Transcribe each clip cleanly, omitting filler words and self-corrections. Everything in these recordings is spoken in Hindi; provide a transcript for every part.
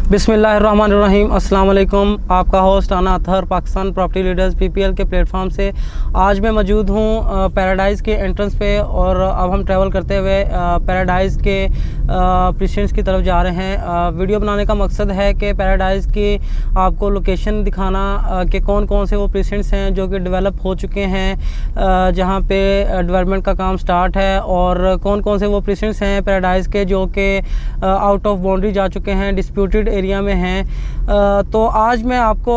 बिस्मिल्लाहिर्रहमानिर्रहीम। अस्सलाम वालेकुम। आपका होस्ट आना Athar Pakistan property leaders PPL के प्लेटफॉर्म से आज मैं मौजूद हूँ पैराडाइज़ के एंट्रेंस पे और अब हम ट्रैवल करते हुए पैराडाइज़ के प्रीसिडेंस की तरफ जा रहे हैं। वीडियो बनाने का मकसद है कि पैराडाइज़ की आपको लोकेशन दिखाना कि कौन कौन से वो प्रीसिडेंस हैं जो कि डेवलप हो चुके हैं, जहाँ पे डेवलपमेंट का काम स्टार्ट है, और कौन कौन से वो प्रीसिडेंस हैं पैराडाइज़ के जो कि आउट ऑफ बाउंड्री जा चुके हैं, डिस्प्यूटेड एरिया में हैं। तो आज मैं आपको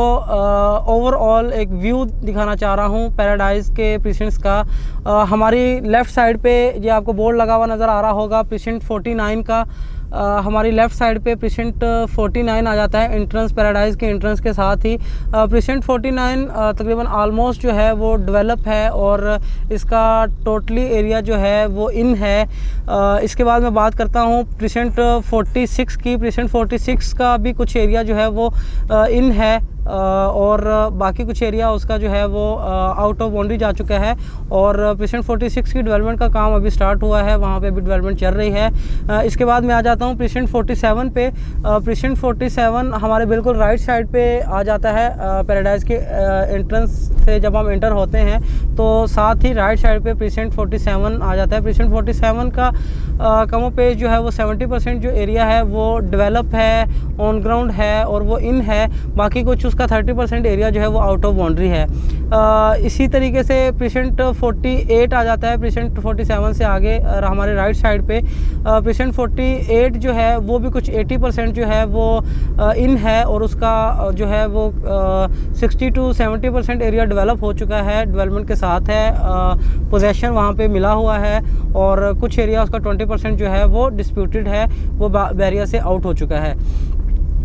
ओवरऑल एक व्यू दिखाना चाह रहा हूँ पैराडाइज़ के प्रीसिडेंस का। हमारी लेफ़्ट साइड पे ये आपको बोर्ड लगा हुआ नज़र आ रहा होगा प्रीसिडेंट 49 का। हमारी लेफ़्ट साइड पे प्रीसिडेंट 49 आ जाता है एंट्रेंस, पैराडाइज़ के एंट्रेंस के साथ ही। प्रीसिडेंट 49 तकरीबन आलमोस्ट जो है वो डेवलप है और इसका टोटली एरिया जो है वो इन है। इसके बाद मैं बात करता हूँ प्रीसिडेंट 46 की। प्रीसिडेंट 46 का भी कुछ एरिया जो है वो इन है और बाकी कुछ एरिया उसका जो है वो आउट ऑफ बाउंड्री जा चुका है। और प्रीसिडेंट 46 की डेवलपमेंट का काम अभी स्टार्ट हुआ है, वहाँ पे भी डेवलपमेंट चल रही है। इसके बाद मैं आ जाता हूँ प्रीसिडेंट 47 पे। प्रीसिडेंट 47 हमारे बिल्कुल राइट साइड पे आ जाता है पैराडाइज़ के एंट्रेंस से। जब हम एंटर होते हैं तो साथ ही राइट साइड पे प्रीसिडेंट 47 आ जाता है। प्रीसिडेंट 47 का कमो पेज जो है वो 70% जो एरिया है वो डेवलप है, ऑन ग्राउंड है और वो इन है। बाकी कुछ उसका 30% एरिया जो है वो आउट ऑफ बाउंड्री है। इसी तरीके से प्रीसिडेंट 48 आ जाता है प्रीसिडेंट 47 से आगे हमारे राइट साइड पे। प्रीसिडेंट 48 जो है वो भी कुछ 80% जो है वो इन है और उसका जो है वो 60 to 70% एरिया डेवलप हो चुका है, डेवलपमेंट के साथ है, पोजेसन वहाँ पे मिला हुआ है। और कुछ एरिया उसका 20% जो है वो डिस्प्यूटेड है, वो बैरियर से आउट हो चुका है।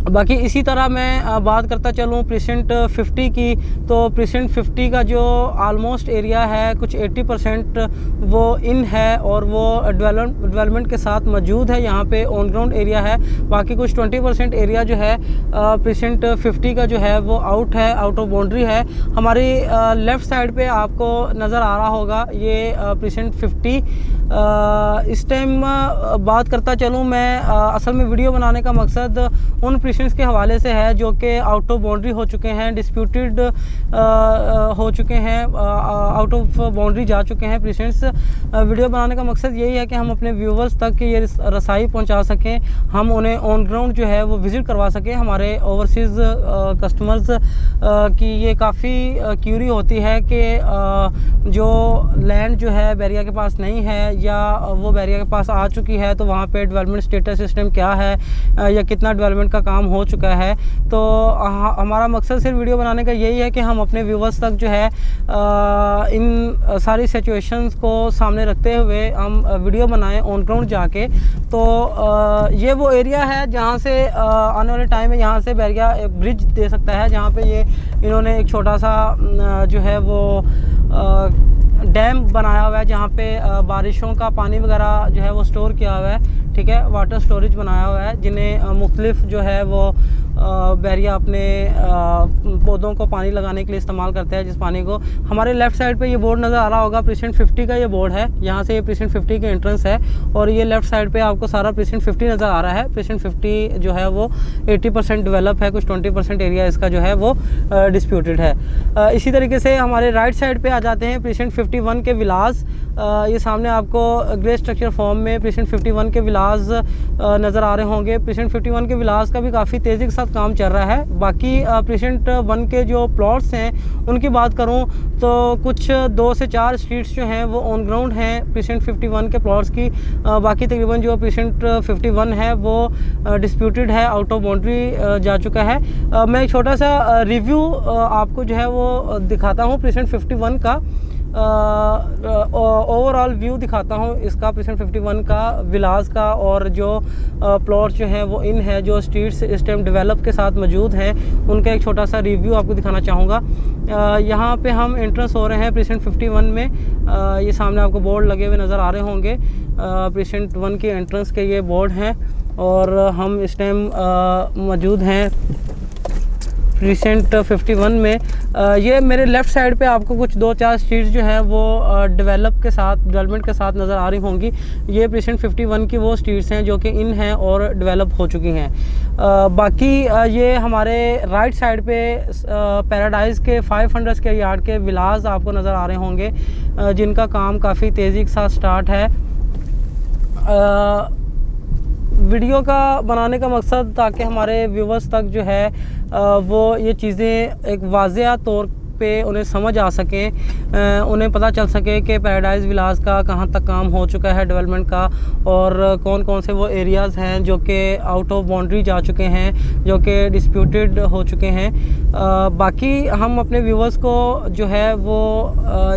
बाकी इसी तरह मैं बात करता चलूँ प्रीसिडेंट 50 की। तो प्रीसिडेंट 50 का जो आलमोस्ट एरिया है कुछ 80% वो इन है और वो डेवलपमेंट के साथ मौजूद है, यहाँ पे ऑन ग्राउंड एरिया है। बाकी कुछ 20% एरिया जो है प्रीसिडेंट 50 का जो है वो आउट है, आउट ऑफ बाउंड्री है। हमारी लेफ़्ट साइड पे आपको नज़र आ रहा होगा ये प्रीसिडेंट 50। इस टाइम बात करता चलूँ मैं, असल में वीडियो बनाने का मकसद उन प्रीसिडेंस के हवाले से है जो कि आउट ऑफ बाउंड्री हो चुके हैं, डिस्प्यूटेड हो चुके हैं, आउट ऑफ बाउंड्री जा चुके हैं प्रीसिडेंस। वीडियो बनाने का मकसद यही है कि हम अपने व्यूवर्स तक ये रसाई पहुंचा सकें, हम उन्हें ऑन ग्राउंड जो है वो विज़िट करवा सकें। हमारे ओवरसीज़ कस्टमर्स की ये काफ़ी क्यूरी होती है कि जो लैंड जो है बैरिया के पास नहीं है या वो बैरिया के पास आ चुकी है तो वहाँ पे डेवलपमेंट स्टेटस सिस्टम क्या है या कितना डेवलपमेंट का काम हो चुका है। तो हमारा मकसद सिर्फ वीडियो बनाने का यही है कि हम अपने व्यूवर्स तक जो है इन सारी सिचुएशंस को सामने रखते हुए हम वीडियो बनाएं ऑन ग्राउंड जाके। तो ये वो एरिया है जहाँ से आने वाले टाइम में यहाँ से बैरिया एक ब्रिज दे सकता है, जहाँ पे ये इन्होंने एक छोटा सा जो है वो डैम बनाया हुआ है, जहाँ पे बारिशों का पानी वगैरह जो है वो स्टोर किया हुआ है। ठीक है, वाटर स्टोरेज बनाया हुआ है जिन्हें मुख्तलिफ जो है वो बैरिया अपने पौधों को पानी लगाने के लिए इस्तेमाल करते हैं। जिस पानी को हमारे लेफ़्ट साइड पे ये बोर्ड नज़र आ रहा होगा प्रीसिडेंट 50 का ये बोर्ड है, यहाँ से ये प्रीसिडेंट 50 के एंट्रेंस है और ये लेफ़्ट साइड पे आपको सारा प्रीसिडेंट 50 नज़र आ रहा है। प्रीसिडेंट 50 जो है वो 80% डेवलप है, कुछ 20% एरिया इसका जो है वो डिस्प्यूटेड है। इसी तरीके से हमारे राइट साइड पे आ जाते हैं प्रीसिडेंट 51 के विलास। ये सामने आपको ग्रे स्ट्रक्चर फॉर्म में प्रीसिडेंट 51 के विलास नज़र आ रहे होंगे। प्रीसिडेंट 51 के विलास का भी काफ़ी तेज़ी के साथ काम चल रहा है। बाकी प्रीसिडेंट 1 के जो प्लॉट्स हैं उनकी बात करूं तो कुछ 2 से 4 स्ट्रीट्स जो हैं वो ऑन ग्राउंड हैं प्रीसिडेंट 51 के प्लॉट्स की। बाकी तकरीबन जो प्रीसिडेंट 51 है वो डिस्प्यूटेड है, आउट ऑफ बाउंड्री जा चुका है। मैं एक छोटा सा रिव्यू आपको जो है वो दिखाता हूँ प्रीसिडेंट 51 का। ओवरऑल व्यू दिखाता हूँ इसका प्रीसिडेंट 51 का विलास का, और जो प्लॉट्स जो हैं वो इन है, जो स्ट्रीट्स इस टाइम डेवलप के साथ मौजूद हैं उनका एक छोटा सा रिव्यू आपको दिखाना चाहूँगा। यहाँ पे हम एंट्रेंस हो रहे हैं प्रीसिडेंट 51 में। ये सामने आपको बोर्ड लगे हुए नज़र आ रहे होंगे, प्रीसिडेंट 1 के एंट्रेंस के ये बोर्ड हैं और हम इस टाइम मौजूद हैं प्रीसिडेंट 51 में। ये मेरे लेफ़्ट साइड पे आपको कुछ 2-4 स्ट्रीट्स जो हैं वो डेवलपमेंट के साथ नज़र आ रही होंगी। ये प्रीसिडेंट 51 की वो स्ट्रीट्स हैं जो कि इन हैं और डेवलप हो चुकी हैं। बाकी ये हमारे राइट साइड पे पैराडाइज़ के 500 स्क्वायर यार्ड के विलास आपको नज़र आ रहे होंगे, जिनका काम काफ़ी तेज़ी के साथ स्टार्ट है। वीडियो का बनाने का मकसद ताकि हमारे व्यूवर्स तक जो है वो ये चीज़ें एक वाज़ेह तौर पे उन्हें समझ आ सकें, उन्हें पता चल सके कि पैराडाइज़ विलास का कहाँ तक काम हो चुका है डेवलपमेंट का, और कौन कौन से वो एरियाज़ हैं जो कि आउट ऑफ बाउंड्री जा चुके हैं, जो कि डिस्प्यूटेड हो चुके हैं। बाकी हम अपने व्यूवर्स को जो है वो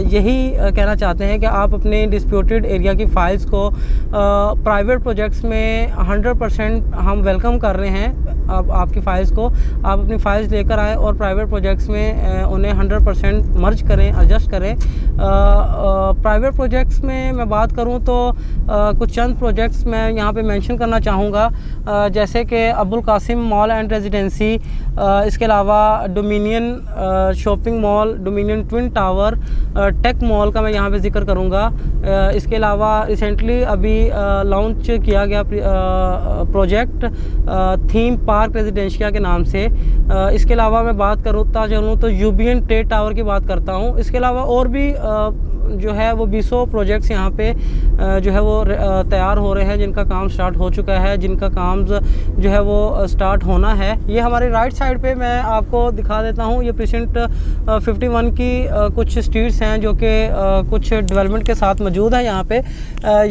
यही कहना चाहते हैं कि आप अपने डिस्प्यूटेड एरिया की फ़ाइल्स को प्राइवेट प्रोजेक्ट्स में 100% हम वेलकम कर रहे हैं। अब आपकी फ़ाइल्स को आप अपनी फ़ाइल्स लेकर आएँ और प्राइवेट प्रोजेक्ट्स में उन्हें 100% मर्ज करें, एडजस्ट करें। प्राइवेट प्रोजेक्ट्स में मैं बात करूं तो कुछ चंद प्रोजेक्ट्स मैं यहां पे मेंशन करना चाहूँगा, जैसे कि Abul Kasim mall and residency, इसके अलावा dominion shopping mall, dominion twin tower, tech mall का मैं यहां पे जिक्र करूँगा। इसके अलावा रिसेंटली अभी लॉन्च किया गया प्रोजेक्ट थीम पार्क रेजिडेंशिया के नाम से। इसके अलावा मैं बात करता चलूँ तो यूबियन ट्रेड टावर की बात करता हूँ। इसके अलावा और भी जो है वो 20 प्रोजेक्ट्स यहाँ पे जो है वो तैयार हो रहे हैं, जिनका काम स्टार्ट हो चुका है, जिनका काम जो है वो स्टार्ट होना है। ये हमारे राइट साइड पे मैं आपको दिखा देता हूँ, ये प्रीसिंट 51 की कुछ स्ट्रीट्स हैं जो कि कुछ डेवलपमेंट के साथ मौजूद है यहाँ पे।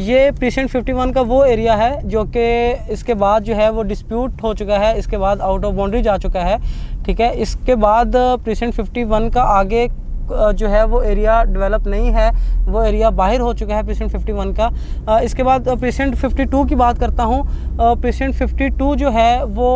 ये प्रीसिंट 51 का वो एरिया है जो कि इसके बाद जो है वो डिस्प्यूट हो चुका है, इसके बाद आउट ऑफ बाउंड्री जा चुका है, ठीक है। इसके बाद प्रीसिंट 51 का आगे जो है वो एरिया डेवलप नहीं है, वो एरिया बाहर हो चुका है प्रीसिंट 51 का। इसके बाद प्रीसिंट 52 की बात करता हूँ। प्रीसिंट 52 जो है वो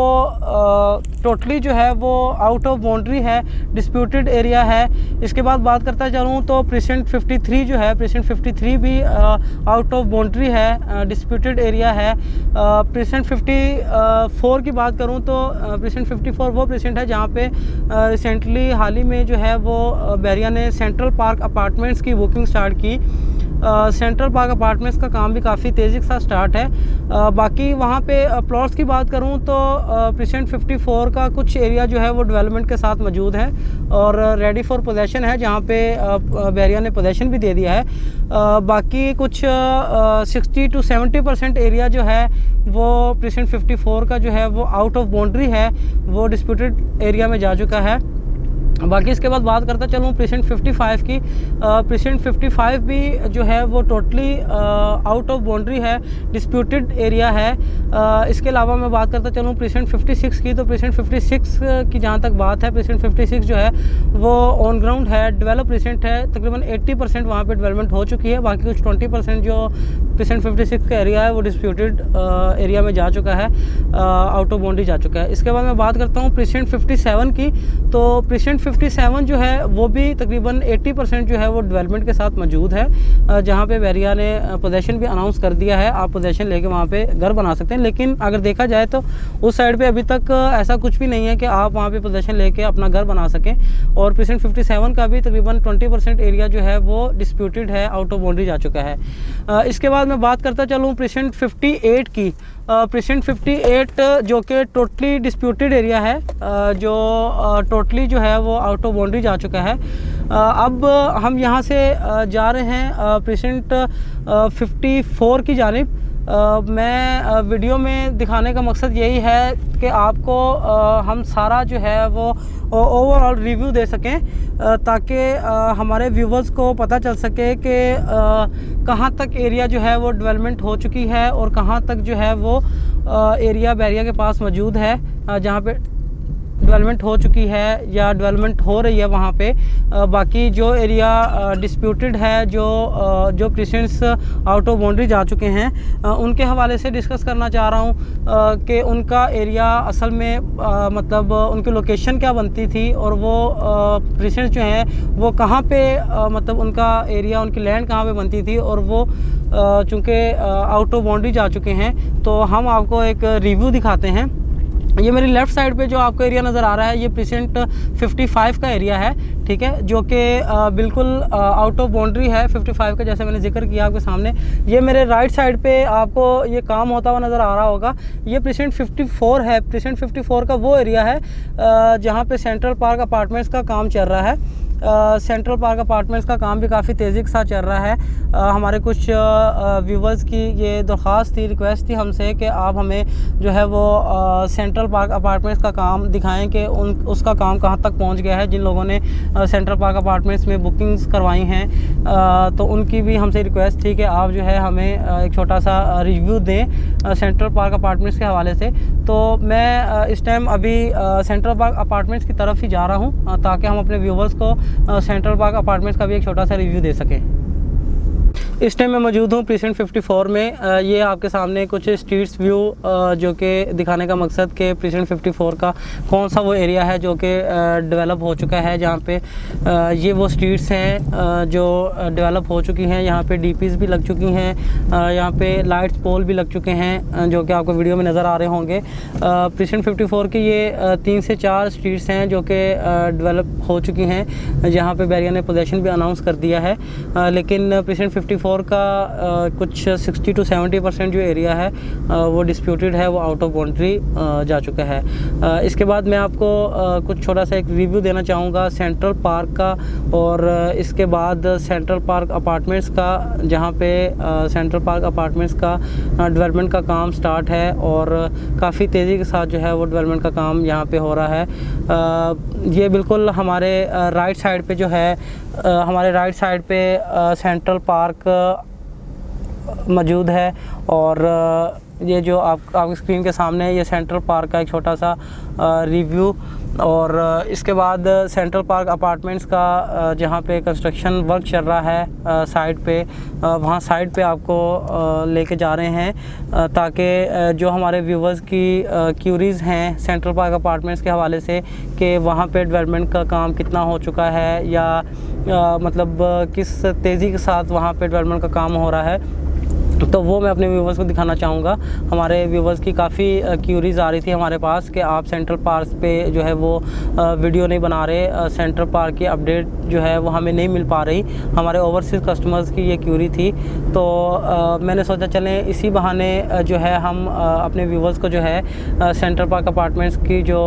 टोटली जो है वो आउट ऑफ बाउंड्री है, डिस्प्यूटेड एरिया है। इसके बाद बात करता चलूँ तो प्रीसिंट 53 जो है, प्रीसिंट 53 भी आउट ऑफ बाउंड्री है, डिस्प्यूटेड एरिया है। प्रीसिंट 54 की बात करूँ तो प्रीसिंट 54 वो प्रीसिंट है जहाँ पे रिसेंटली हाल ही में जो है वो बैरिया ने सेंट्रल पार्क अपार्टमेंट्स की बुकिंग स्टार्ट की। सेंट्रल पार्क अपार्टमेंट्स का काम भी काफ़ी तेज़ी के साथ स्टार्ट है। बाकी वहाँ पे प्लॉट्स की बात करूँ तो प्रीसिंट 54 का कुछ एरिया जो है वो डेवलपमेंट के साथ मौजूद है और रेडी फॉर पोजेशन है, जहाँ पे बैरिया ने पोजेशन भी दे दिया है। बाकी कुछ 60 to 70% एरिया जो है वो प्रीसिंट 54 का जो है वो आउट ऑफ बाउंड्री है, वो डिस्प्यूटेड एरिया में जा चुका है। बाकी इसके बाद बात करता चलूँ प्रीसिंट 55 की। प्रीसिंट 55 भी जो है वो टोटली आउट ऑफ बाउंड्री है, डिस्प्यूटेड एरिया है। इसके अलावा मैं बात करता चलूँ प्रीसिंट 56 की, तो प्रीसिंट 56 की जहाँ तक बात है, प्रीसिंट 56 जो है वो ऑन ग्राउंड है, डेवलप प्रीसिंट है। तकरीबन 80% वहाँ पे डेवलपमेंट हो चुकी है, बाकी कुछ 20% जो प्रीसिंट 56 का एरिया है वो डिस्प्यूटेड एरिया में जा चुका है, आउट ऑफ बाउंड्री जा चुका है। इसके बाद मैं बात करता हूँ प्रीसिंट 57 की, तो प्रीसिंट 57 जो है वो भी तकरीबन 80% जो है वो डेवलपमेंट के साथ मौजूद है, जहाँ पे बैरिया ने पोजेशन भी अनाउंस कर दिया है, आप पोजेशन लेके वहाँ पे घर बना सकते हैं। लेकिन अगर देखा जाए तो उस साइड पे अभी तक ऐसा कुछ भी नहीं है कि आप वहाँ पे पोजेशन लेके अपना घर बना सकें। और प्रीसिंट 57 का भी तकरीबन 20% एरिया जो है वो डिस्प्यूटेड है, आउट ऑफ बाउंड्री जा चुका है। इसके बाद मैं बात करता चलूँ प्रीसिंट 58 की। प्रीसिंट 58 जो कि टोटली डिस्प्यूटेड एरिया है, जो टोटली जो है वो आउट ऑफ बाउंड्री जा चुका है। अब हम यहाँ से जा रहे हैं प्रीसिंट 54 की जानिब। मैं वीडियो में दिखाने का मकसद यही है कि आपको हम सारा जो है वो ओवरऑल रिव्यू दे सकें, ताकि हमारे व्यूवर्स को पता चल सके कि कहाँ तक एरिया जो है वो डेवलपमेंट हो चुकी है और कहाँ तक जो है वो एरिया बैरिया के पास मौजूद है, जहाँ पे डेवलपमेंट हो चुकी है या डेवलपमेंट हो रही है वहाँ पे। बाकी जो एरिया डिस्प्यूटेड है, जो प्रीसिंट्स आउट ऑफ बाउंड्री जा चुके हैं, उनके हवाले से डिस्कस करना चाह रहा हूँ कि उनका एरिया असल में मतलब उनकी लोकेशन क्या बनती थी और वो प्रीसिंट्स जो हैं वो कहाँ पे मतलब उनका एरिया, उनकी लैंड कहाँ पे बनती थी, और वो चूँकि आउट ऑफ बाउंड्री जा चुके हैं। तो हम आपको एक रिव्यू दिखाते हैं। ये मेरी लेफ़्ट साइड पे जो आपको एरिया नज़र आ रहा है ये प्रीसेंट 55 का एरिया है, ठीक है, जो कि बिल्कुल आउट ऑफ बाउंड्री है 55 का, जैसे मैंने जिक्र किया आपके सामने। ये मेरे राइट साइड पे आपको ये काम होता हुआ नज़र आ रहा होगा, ये प्रीसेंट 54 है। प्रीसेंट 54 का वो एरिया है जहाँ पे सेंट्रल पार्क अपार्टमेंट्स का काम चल रहा है। सेंट्रल पार्क अपार्टमेंट्स का काम भी काफ़ी तेज़ी के साथ चल रहा है। हमारे कुछ व्यूवर्स की ये दरख्वास्त थी, रिक्वेस्ट थी हमसे कि आप हमें जो है वो सेंट्रल पार्क अपार्टमेंट्स का काम दिखाएं कि उसका काम कहाँ तक पहुंच गया है। जिन लोगों ने सेंट्रल पार्क अपार्टमेंट्स में बुकिंग्स करवाई हैं तो उनकी भी हमसे रिक्वेस्ट थी कि आप जो है हमें एक छोटा सा रिव्यू दें सेंट्रल पार्क अपार्टमेंट्स के हवाले से। तो मैं इस टाइम अभी सेंट्रल पार्क अपार्टमेंट्स की तरफ ही जा रहा हूँ ताकि हम अपने व्यूवर्स को सेंट्रल पार्क अपार्टमेंट्स का भी एक छोटा सा रिव्यू दे सकें। इस टाइम मैं मौजूद हूँ प्रीसेंट 54 में। ये आपके सामने कुछ स्ट्रीट्स व्यू जो कि दिखाने का मकसद कि प्रीसेंट 54 का कौन सा वो एरिया है जो कि डेवलप हो चुका है, जहाँ पे ये वो स्ट्रीट्स हैं जो डेवलप हो चुकी हैं। यहाँ पे डीपीज़ भी लग चुकी हैं, यहाँ पे लाइट्स पोल भी लग चुके हैं जो कि आपको वीडियो में नज़र आ रहे होंगे। प्रीसेंट 54 की ये 3 से 4 स्ट्रीट्स हैं जो कि डेवलप हो चुकी हैं, जहाँ पे बैरिया ने पोजेसन भी अनाउंस कर दिया है। लेकिन प्रीसेंट 54 का कुछ 60 to 70% जो एरिया है वो डिस्प्यूटेड है, वो आउट ऑफ बाउंड्री जा चुका है। इसके बाद मैं आपको कुछ छोटा सा एक रिव्यू देना चाहूँगा सेंट्रल पार्क का और इसके बाद सेंट्रल पार्क अपार्टमेंट्स का, जहाँ पे सेंट्रल पार्क अपार्टमेंट्स का डेवलपमेंट का काम स्टार्ट है और काफ़ी तेज़ी के साथ जो है वो डेवलपमेंट का काम यहाँ पे हो रहा है। ये बिल्कुल हमारे राइट साइड पे जो है, हमारे राइट साइड पे सेंट्रल पार्क मौजूद है और ये जो आपकी स्क्रीन के सामने ये सेंट्रल पार्क का एक छोटा सा रिव्यू। और इसके बाद सेंट्रल पार्क अपार्टमेंट्स का जहाँ पे कंस्ट्रक्शन वर्क चल रहा है साइड पे, वहाँ साइड पे आपको लेके जा रहे हैं ताकि जो हमारे व्यूवर्स की क्यूरीज़ हैं सेंट्रल पार्क अपार्टमेंट्स के हवाले से कि वहाँ पे डेवलपमेंट का काम कितना हो चुका है या मतलब किस तेज़ी के साथ वहाँ पे डेवलपमेंट का काम हो रहा है, तो वो मैं अपने व्यूवर्स को दिखाना चाहूँगा। हमारे व्यूवर्स की काफ़ी क्यूरीज़ आ रही थी हमारे पास कि आप सेंट्रल पार्क पे जो है वो वीडियो नहीं बना रहे, सेंट्रल पार्क की अपडेट जो है वो हमें नहीं मिल पा रही। हमारे ओवरसीज़ कस्टमर्स की ये क्यूरी थी, तो मैंने सोचा चलें इसी बहाने जो है हम अपने व्यूवर्स को जो है सेंट्रल पार्क अपार्टमेंट्स की जो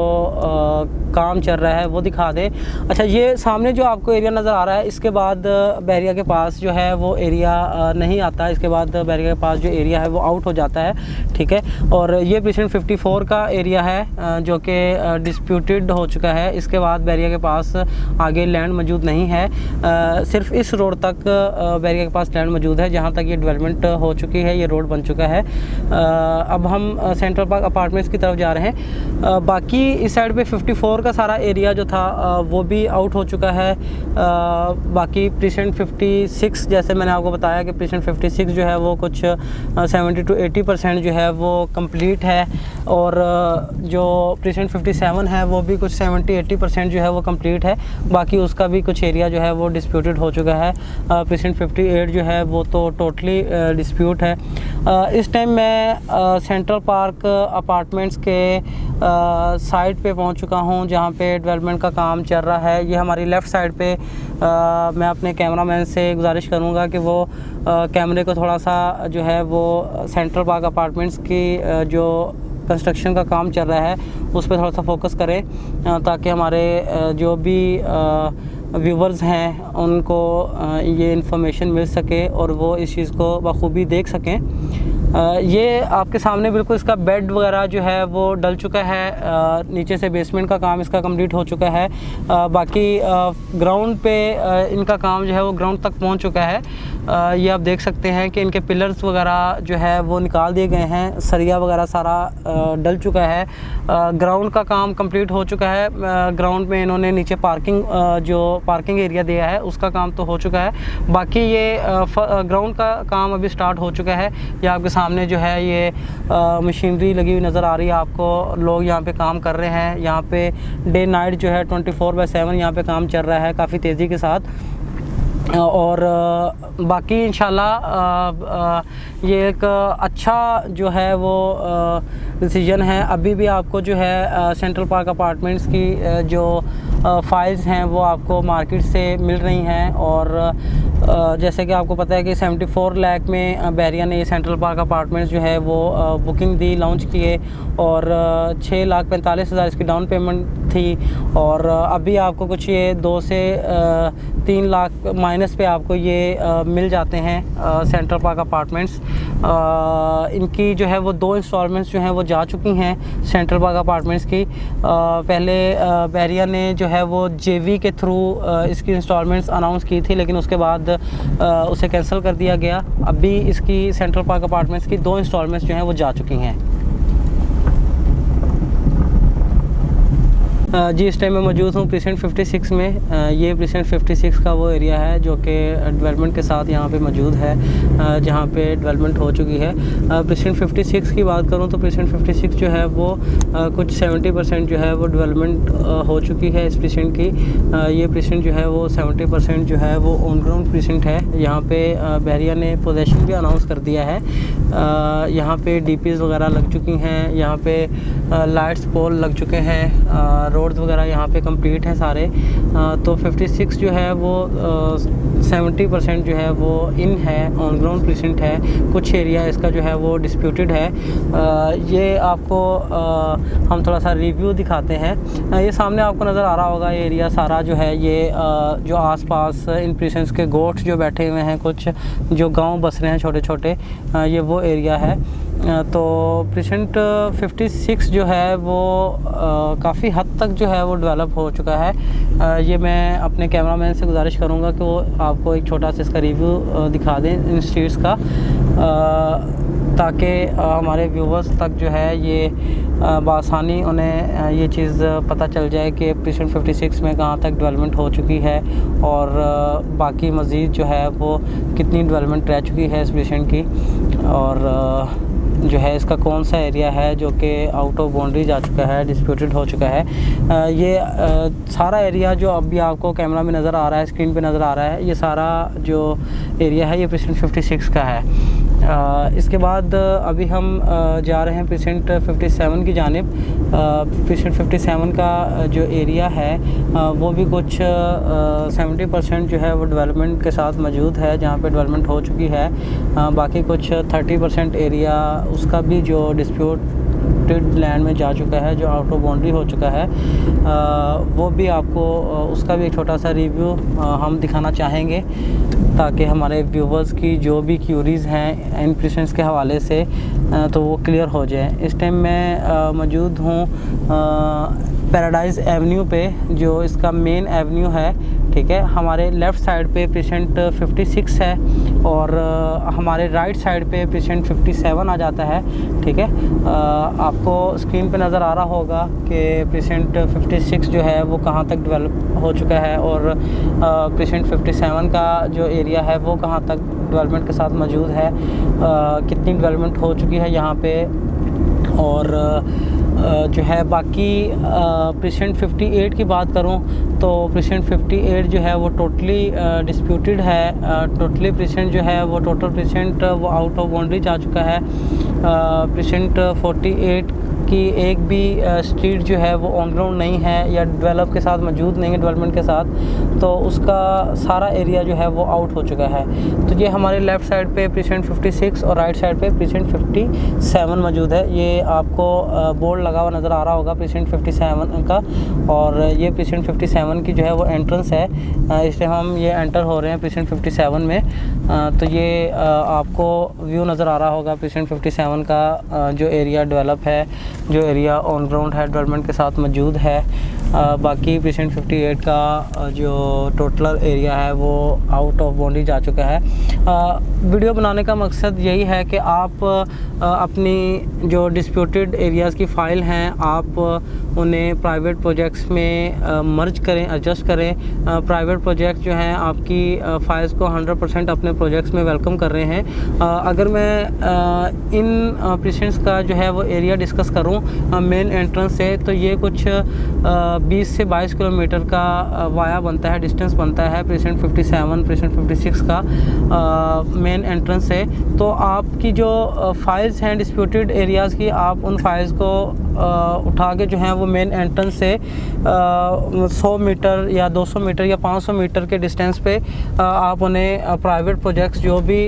काम चल रहा है वो दिखा दें। अच्छा, ये सामने जो आपको एरिया नज़र आ रहा है इसके बाद बैरिया के पास जो है वो एरिया नहीं आता, इसके बाद बैरिया के पास जो एरिया है वो आउट हो जाता है, ठीक है। और ये प्रीसेंट 54 का एरिया है जो कि डिस्प्यूटेड हो चुका है। इसके बाद बैरिया के पास आगे लैंड मौजूद नहीं है, सिर्फ इस रोड तक बैरिया के पास लैंड मौजूद है जहाँ तक ये डेवलपमेंट हो चुकी है, ये रोड बन चुका है। अब हम सेंट्रल पार्क अपार्टमेंट्स की तरफ जा रहे हैं। बाकी इस साइड पे 54 का सारा एरिया जो था वो भी आउट हो चुका है। बाकी प्रीसेंट 56, जैसे मैंने आपको बताया कि प्रीसेंट 56 जो है वो कुछ 70 to 80% जो है वो कंप्लीट है और जो प्रीसेंट 57 है वो भी कुछ 70-80% जो है वो कंप्लीट है। बाकी उसका भी कुछ एरिया जो है वो डिस्प्यूटेड हो चुका है। प्रीसेंट 58 जो है वो तो टोटली डिस्प्यूट है। इस टाइम मैं सेंट्रल पार्क अपार्टमेंट्स के साइड पे पहुंच चुका हूं जहां पे डेवलपमेंट का काम चल रहा है। ये हमारी लेफ़्ट साइड पे मैं अपने कैमरामैन से गुजारिश करूंगा कि वो कैमरे को थोड़ा सा जो है वो सेंट्रल पार्क अपार्टमेंट्स की जो कंस्ट्रक्शन का काम चल रहा है उस पर थोड़ा सा फोकस करें ताकि हमारे जो भी व्यूवर्स हैं उनको ये इन्फॉर्मेशन मिल सके और वो इस चीज़ को बखूबी देख सकें। ये आपके सामने बिल्कुल इसका बेड वगैरह जो है वो डल चुका है, नीचे से बेसमेंट का काम इसका कंप्लीट हो चुका है। बाकी ग्राउंड पे इनका काम जो है वो ग्राउंड तक पहुंच चुका है। ये आप देख सकते हैं कि इनके पिलर्स वगैरह जो है वो निकाल दिए गए हैं, सरिया वगैरह सारा डल चुका है। ग्राउंड का काम कंप्लीट हो चुका है। ग्राउंड में इन्होंने नीचे पार्किंग एरिया दिया है उसका काम तो हो चुका है। बाकी ये ग्राउंड का काम अभी स्टार्ट हो चुका है। ये आपके सामने जो है ये मशीनरी लगी हुई नज़र आ रही है आपको, लोग यहाँ पे काम कर रहे हैं। यहाँ पे डे नाइट जो है 24/7 यहाँ पे काम चल रहा है काफ़ी तेज़ी के साथ। और बाकी इंशाल्लाह ये एक अच्छा जो है वो डिसीजन है। अभी भी आपको जो है सेंट्रल पार्क अपार्टमेंट्स की जो फाइल्स हैं वो आपको मार्केट से मिल रही हैं, और जैसे कि आपको पता है कि 74 लाख में बहरिया ने ये सेंट्रल पार्क अपार्टमेंट्स जो है वो बुकिंग दी, लॉन्च किए, और 6,45,000 इसकी डाउन पेमेंट थी, और अभी आपको कुछ ये 2 से 3 लाख माइनस पे आपको ये मिल जाते हैं सेंट्रल पार्क अपार्टमेंट्स। इनकी जो है वो 2 इंस्टॉलमेंट्स जो हैं वो जा चुकी हैं सेंट्रल पार्क अपार्टमेंट्स की। पहले बहरिया ने जो है वो JV के थ्रू इसकी इंस्टॉलमेंट्स अनाउंस की थी, लेकिन उसके बाद उसे कैंसिल कर दिया गया। अभी इसकी सेंट्रल पार्क अपार्टमेंट्स की 2 इंस्टॉलमेंट्स जो हैं वो जा चुकी हैं। जी, इस टाइम मैं मौजूद हूँ प्रीसेंट 56 में। ये प्रीसेंट 56 का वो एरिया है जो कि डेवलपमेंट के साथ यहाँ पे मौजूद है, जहाँ पे डेवलपमेंट हो चुकी है। प्रीसेंट 56 की बात करूँ तो प्रीसेंट 56 जो है वो कुछ 70% जो है वो डेवलपमेंट हो चुकी है इस प्रीसेंट की। ये प्रीसेंट जो है वो 70% जो है वो ऑन ग्राउंड प्रीसेंट है। यहाँ पे बहरिया ने पोजेशन भी अनाउंस कर दिया है। यहाँ पे DPs वगैरह लग चुकी हैं, यहाँ पे लाइट्स पोल लग चुके हैं, रोड्स वगैरह यहाँ पे कंप्लीट हैं सारे। तो 56 जो है वो 70% जो है वो इन है, ऑन ग्राउंड प्रीसेंट है। कुछ एरिया इसका जो है वो डिस्प्यूटेड है। ये आपको हम थोड़ा सा रिव्यू दिखाते हैं। ये सामने आपको नज़र आ रहा होगा, ये एरिया सारा जो है ये जो आसपास इन प्रीसेंट्स के गोट्स जो बैठे हुए हैं, कुछ जो गांव बस रहे हैं छोटे छोटे, ये वो एरिया है। तो प्रीसेंट 56 जो है वो काफ़ी हद तक जो है वो डेवलप हो चुका है। ये मैं अपने कैमरामैन से गुजारिश करूँगा कि वो आपको एक छोटा सा इसका रिव्यू दिखा दें इन स्ट्रीट्स का, ताकि हमारे व्यूवर्स तक जो है ये बआसानी उन्हें ये चीज़ पता चल जाए कि प्रीसेंट 56 में कहाँ तक डेवलपमेंट हो चुकी है, और बाकी मज़ीद जो है वो कितनी डेवलपमेंट रह चुकी है इस प्रीसेंट की, और जो है इसका कौन सा एरिया है जो कि आउट ऑफ बाउंड्री जा चुका है, डिस्प्यूटेड हो चुका है। ये सारा एरिया जो अभी आपको कैमरा में नज़र आ रहा है, स्क्रीन पे नज़र आ रहा है, ये सारा जो एरिया है ये प्रीसेंट 56 का है। इसके बाद अभी हम जा रहे हैं प्रीसेंट 57 की जानिब। प्रीसेंट 57 का जो एरिया है वो भी कुछ 70% जो है वो डेवलपमेंट के साथ मौजूद है, जहाँ पे डेवलपमेंट हो चुकी है। बाकी कुछ 30% एरिया उसका भी जो डिस्प्यूटेड लैंड में जा चुका है, जो आउट ऑफ बाउंड्री हो चुका है, वो भी आपको उसका भी एक छोटा सा रिव्यू हम दिखाना चाहेंगे, ताकि हमारे व्यूवर्स की जो भी क्यूरीज़ हैं इन प्रीसेंट्स के हवाले से तो वो क्लियर हो जाए। इस टाइम मैं मौजूद हूँ पैराडाइज एवेन्यू पे, जो इसका मेन एवेन्यू है, ठीक है। हमारे लेफ़्ट साइड पे प्रीसेंट 56 है, और हमारे राइट साइड पे प्रीसेंट 57 आ जाता है, ठीक है। आपको स्क्रीन पे नज़र आ रहा होगा कि प्रीसेंट 56 जो है वो कहाँ तक डेवलप हो चुका है, और प्रीसेंट 57 का जो एरिया है वो कहाँ तक डेवलपमेंट के साथ मौजूद है, कितनी डेवलपमेंट हो चुकी है यहाँ पे, और जो है बाकी प्रीसेंट 58 की बात करूं तो प्रीसेंट 58 जो है वो टोटली डिस्प्यूटेड है। टोटली प्रीसेंट जो है वो टोटल प्रीसेंट वो आउट ऑफ बाउंड्री जा चुका है। प्रीसेंट 48 की एक भी स्ट्रीट जो है वो ऑन ग्राउंड नहीं है या डेवलप के साथ मौजूद नहीं है, डेवलपमेंट के साथ, तो उसका सारा एरिया जो है वो आउट हो चुका है। तो ये हमारे लेफ़्ट साइड पे प्रीसेंट 56 और राइट साइड पे प्रीसेंट 57 मौजूद है। ये आपको बोर्ड लगा हुआ नज़र आ रहा होगा प्रीसेंट 57 का, और ये प्रीसेंट 57 की जो है वो एंट्रेंस है। इसलिए हम ये एंटर हो रहे हैं प्रीसेंट 57 में। तो ये आपको व्यू नज़र आ रहा होगा प्रीसेंट 57 का, जो एरिया डेवलप है, जो एरिया ऑन ग्राउंड है, डेवलपमेंट के साथ मौजूद है। बाकी प्रीसेंट 58 का जो टोटल एरिया है वो आउट ऑफ बाउंड्री जा चुका है। वीडियो बनाने का मकसद यही है कि आप अपनी जो डिस्प्यूटेड एरियाज़ की फ़ाइल हैं, आप उन्हें प्राइवेट प्रोजेक्ट्स में मर्ज करें, एडजस्ट करें। प्राइवेट प्रोजेक्ट जो हैं आपकी फ़ाइल्स को 100% अपने प्रोजेक्ट्स में वेलकम कर रहे हैं। अगर मैं इन प्रीसेंट्स का जो है वो एरिया डिस्कस करूं मेन एंट्रेंस से, तो ये कुछ 20 से 22 किलोमीटर का वाया बनता है, डिस्टेंस बनता है पेशेंट 57 पेशेंट 56 का मेन एंट्रेंस है। तो आपकी जो फाइल्स हैं डिस्प्यूटेड एरियाज़ की, आप उन फाइल्स को उठा के जो है वो मेन एंट्रेंस से 100 मीटर या 200 मीटर या 500 मीटर के डिस्टेंस पे आप उन्हें प्राइवेट प्रोजेक्ट्स जो भी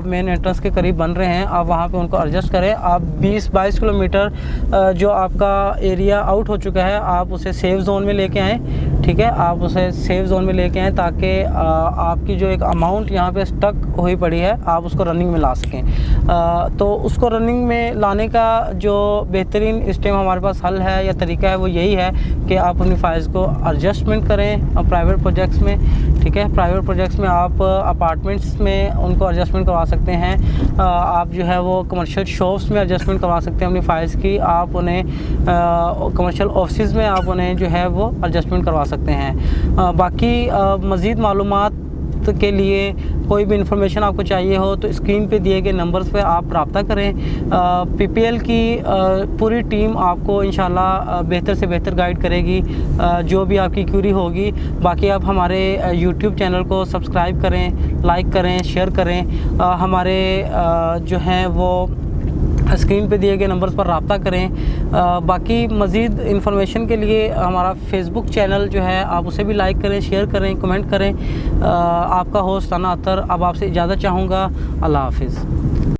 मेन एंट्रेंस के करीब बन रहे हैं, आप वहाँ पे उनको एडजस्ट करें। आप 20-22 किलोमीटर जो आपका एरिया आउट हो चुका है, आप उसे सेफ जोन में लेके आएँ, ठीक है। आप उसे सेफ जोन में लेके आएँ ताकि आपकी जो एक अमाउंट यहाँ पे स्टक हुई पड़ी है, आप उसको रनिंग में ला सकें। तो उसको रनिंग में लाने का जो बेहतरीन इस टाइम हमारे पास हल है या तरीका है, वो यही है कि आप अपनी फाइल्स को एडजस्टमेंट करें प्राइवेट प्रोजेक्ट्स में, ठीक है। प्राइवेट प्रोजेक्ट्स में आप अपार्टमेंट्स में उनको एडजस्टमेंट करवा सकते हैं, आप जो है वो कमर्शियल शॉप्स में एडजस्टमेंट करवा सकते हैं अपनी फाइल्स की, आप उन्हें कमर्शियल ऑफिस में आप उन्हें जो है वो एडजस्टमेंट करवा सकते हैं। बाकी मज़ीद मालूमात के लिए कोई भी इंफॉर्मेशन आपको चाहिए हो तो स्क्रीन पे दिए गए नंबर्स पे आप रब्ता करें। पीपीएल की पूरी टीम आपको इंशाल्लाह बेहतर से बेहतर गाइड करेगी जो भी आपकी क्यूरी होगी। बाकी आप हमारे यूट्यूब चैनल को सब्सक्राइब करें, लाइक करें, शेयर करें। हमारे जो हैं वो स्क्रीन पे दिए गए नंबर्स पर रब्ता करें। बाकी मज़ीद इन्फॉर्मेशन के लिए हमारा फेसबुक चैनल जो है आप उसे भी लाइक करें, शेयर करें, कमेंट करें। आपका होस्ट अना अतर अब आपसे इजाज़त चाहूँगा। अल्लाह हाफिज़।